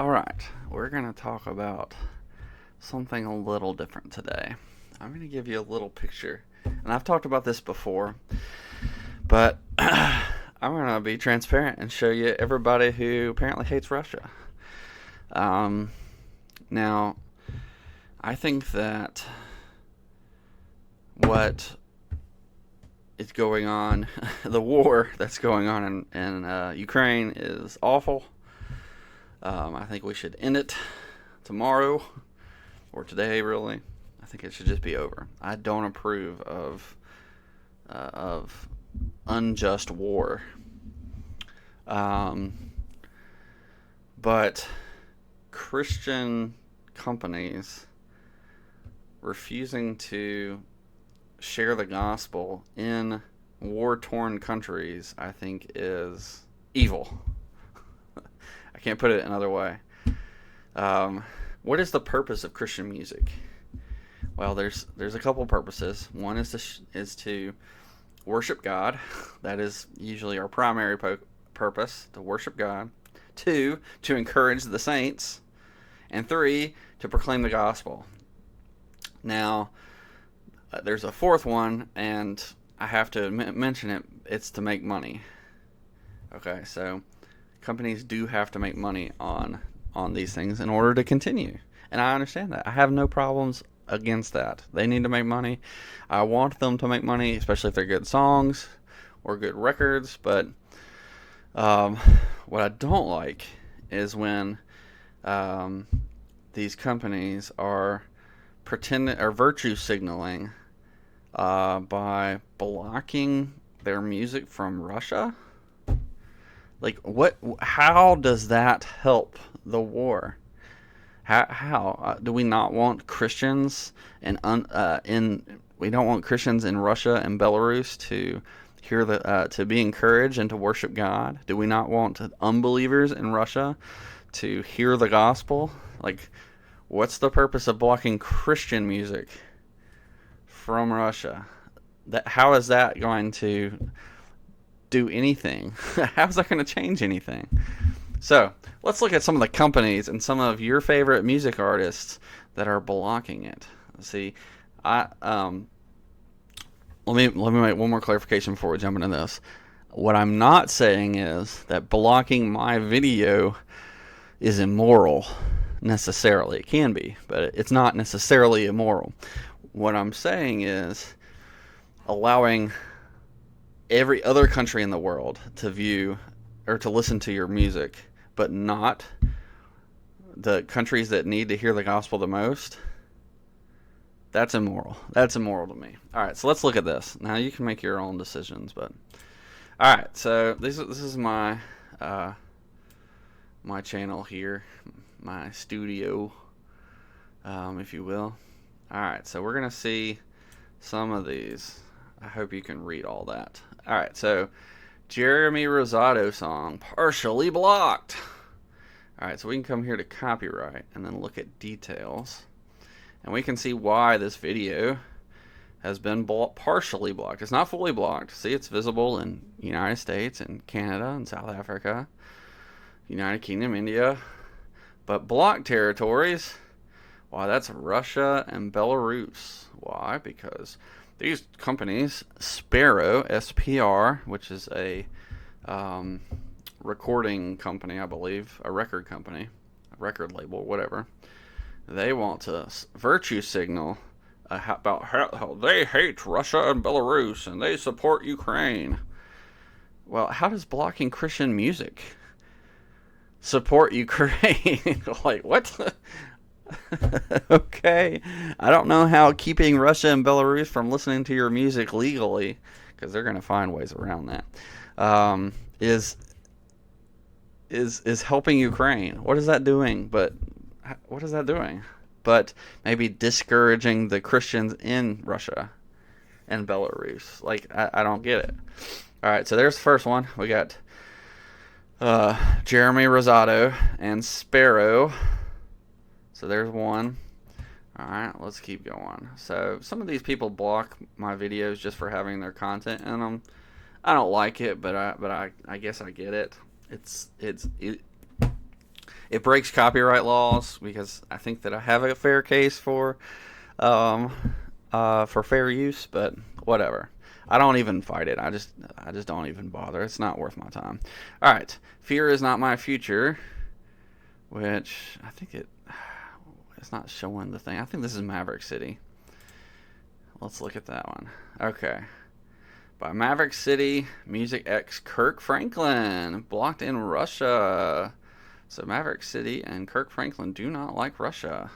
Alright, we're going to talk about something a little different today. I'm going to give you a little picture. And I've talked about this before, but I'm going to be transparent and show you everybody who apparently hates Russia. Now, I think that what is going on, the war that's going on in Ukraine is awful. I think we should end it tomorrow or today, really. I think it should just be over. I don't approve of unjust war. But Christian companies refusing to share the gospel in war-torn countries, I think, is evil. I can't put it another way. What is the purpose of Christian music? Well, there's a couple purposes. One is to worship God. That is usually our primary purpose, to worship God. 2, to encourage the saints. And 3, to proclaim the gospel. Now, there's a fourth one, and I have to mention it. It's to make money. Okay, so companies do have to make money on these things in order to continue. And I understand that. I have no problems against that. They need to make money. I want them to make money, especially if they're good songs or good records. But what I don't like is when these companies are pretending or virtue signaling by blocking their music from Russia. Like, what? How does that help the war? How do we not want Christians we don't want Christians in Russia and Belarus to hear to be encouraged and to worship God? Do we not want unbelievers in Russia to hear the gospel? Like, what's the purpose of blocking Christian music from Russia? How is that going to do anything? How's that going to change anything? So let's look at some of the companies and some of your favorite music artists that are blocking it. See, let me make one more clarification before we jump into this. What I'm not saying is that blocking my video is immoral necessarily. It can be, but it's not necessarily immoral. What I'm saying is allowing every other country in the world to view or to listen to your music, but not the countries that need to hear the gospel the most, that's immoral. That's immoral to me. All right, so let's look at this. Now you can make your own decisions, but all right. So this is my my channel here, my studio, if you will. All right, so we're gonna see some of these. I hope you can read all that. All right, so Jeremy Rosado song, partially blocked. All right, so we can come here to copyright and then look at details. And we can see why this video has been partially blocked. It's not fully blocked. See, it's visible in the United States and Canada and South Africa, United Kingdom, India. But blocked territories, why, that's Russia and Belarus. Why? Because these companies, Sparrow, SPR, which is a recording company, I believe, a record company, a record label, whatever, they want to virtue signal about how they hate Russia and Belarus and they support Ukraine. Well, how does blocking Christian music support Ukraine? Like, what? Okay, I don't know how keeping Russia and Belarus from listening to your music legally, because they're going to find ways around that, is helping Ukraine. What is that doing? But what is that doing? But maybe discouraging the Christians in Russia and Belarus. Like, I don't get it. All right, so there's the first one. We got Jeremy Rosado and Sparrow. So there's one. Alright, let's keep going. So some of these people block my videos just for having their content in them. I don't like it, but I guess I get it. It's It breaks copyright laws because I think that I have a fair case um, for fair use, but whatever. I don't even fight it. I just don't even bother. It's not worth my time. All right, Fear Is Not My Future, which I think it's not showing the thing. I think this is Maverick City. Let's look at that one. Okay. By Maverick City, Music X Kirk Franklin, blocked in Russia. So Maverick City and Kirk Franklin do not like Russia.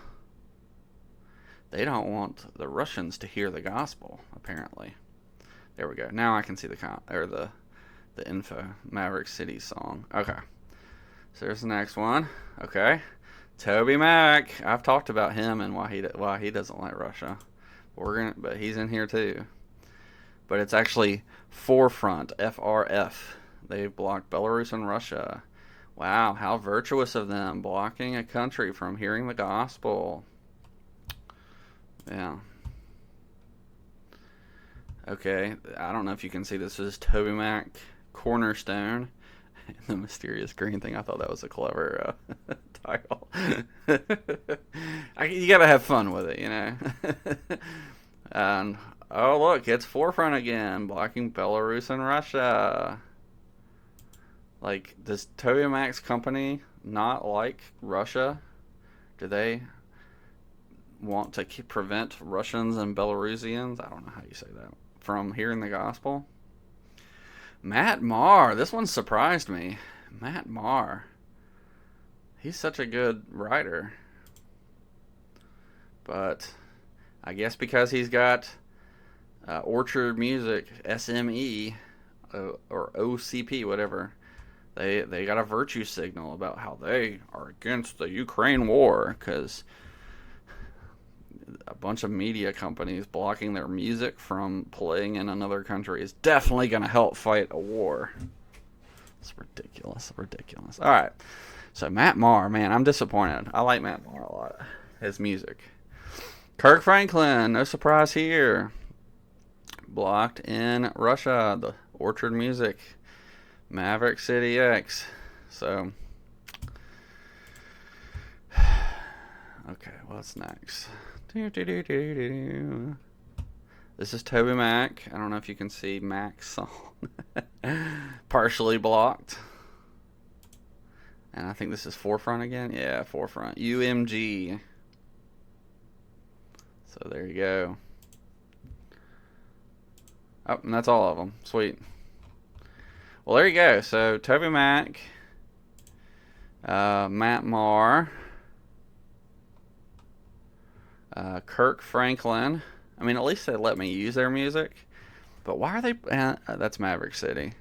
They don't want the Russians to hear the gospel, apparently. There we go. Now I can see the info. Maverick City song. Okay. So there's the next one. Okay. Toby Mac. I've talked about him and why he doesn't like Russia. But he's in here too. But it's actually Forefront, FRF. They've blocked Belarus and Russia. Wow, how virtuous of them, blocking a country from hearing the gospel. Yeah. Okay, I don't know if you can see this is Toby Mac Cornerstone. The mysterious green thing. I thought that was a clever title. You gotta have fun with it, you know. And oh look, it's Forefront again, blocking Belarus and Russia. Like, does Toby Mac's company not like Russia? Do they want to prevent Russians and Belarusians? I don't know how you say that. From hearing the gospel? Matt Maher. This one surprised me. Matt Maher. He's such a good writer. But I guess because he's got Orchard Music, SME, or OCP, whatever, they got a virtue signal about how they are against the Ukraine war, because a bunch of media companies blocking their music from playing in another country is definitely going to help fight a war. It's ridiculous. All right. So Matt Maher, man, I'm disappointed. I like Matt Maher a lot. His music. Kirk Franklin, no surprise here. Blocked in Russia. The Orchard Music. Maverick City X. So, okay, what's next? This is Toby Mac. I don't know if you can see Mac's song. Partially blocked. And I think this is Forefront again. Yeah, Forefront. UMG. So there you go. Oh, and that's all of them. Sweet. Well, there you go. So Toby Mac, Matt Maher, Kirk Franklin. I mean, at least they let me use their music. But why are they... that's Maverick City.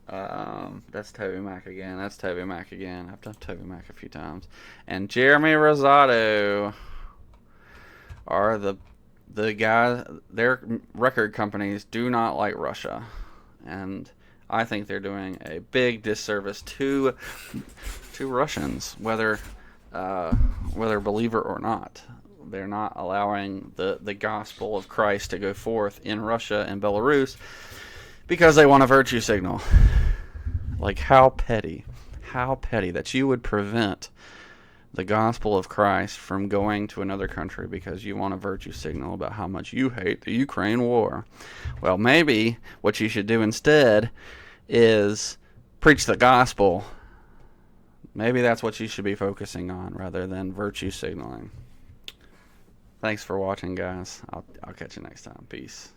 That's Toby Mac again. I've done Toby Mac a few times. And Jeremy Rosado are the guys... Their record companies do not like Russia. And I think they're doing a big disservice to Russians, whether believer or not. They're not allowing the gospel of Christ to go forth in Russia and Belarus because they want a virtue signal. Like, how petty that you would prevent the gospel of Christ from going to another country because you want a virtue signal about how much you hate the Ukraine war. Well, maybe what you should do instead is preach the gospel. Maybe that's what you should be focusing on rather than virtue signaling. Thanks for watching, guys. I'll catch you next time. Peace.